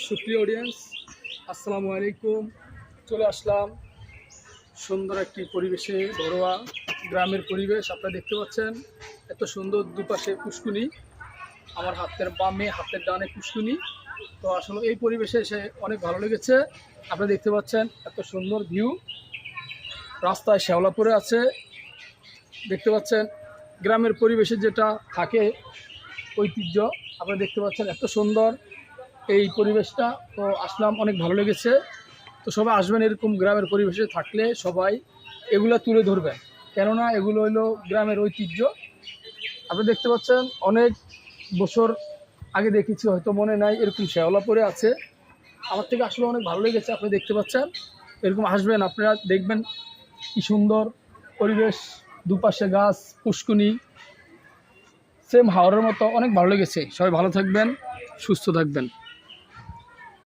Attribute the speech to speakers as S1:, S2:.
S1: সুপ্রিয় অডিয়েন্স, আসসালামু আলাইকুম। চলে আসলাম সুন্দর একটি পরিবেশে, ঘরোয়া গ্রামের পরিবেশ। আপনারা দেখতে পাচ্ছেন এত সুন্দর, দুপাশে পুষ্কুনি, আমার হাতের বামে হাতের ডানে পুষ্কুনি। তো আসলে এই পরিবেশে এসে অনেক ভালো লেগেছে। আপনারা দেখতে পাচ্ছেন এত সুন্দর ভিউ, রাস্তায় শ্যাওলা পড়ে আছে। দেখতে পাচ্ছেন গ্রামের পরিবেশে যেটা থাকে ঐতিহ্য, আপনারা দেখতে পাচ্ছেন এত সুন্দর এই পরিবেশটা। তো আসলাম, অনেক ভালো লেগেছে। তো সবাই আসবেন, এরকম গ্রামের পরিবেশে থাকলে সবাই এগুলো তুলে ধরবেন, কেননা এগুলো হলো গ্রামের ঐতিহ্য। আপনি দেখতে পাচ্ছেন অনেক বছর আগে দেখেছি, হয়তো মনে নাই, এরকম শ্যাওলা পড়ে আছে। আমার থেকে আসলে অনেক ভালো লেগেছে। আপনি দেখতে পাচ্ছেন, এরকম আসবেন, আপনারা দেখবেন কি সুন্দর পরিবেশ, দুপাশে গাছ, পুষ্কুনি, সেম হাওরের মতো, অনেক ভালো লেগেছে। সবাই ভালো থাকবেন, সুস্থ থাকবেন।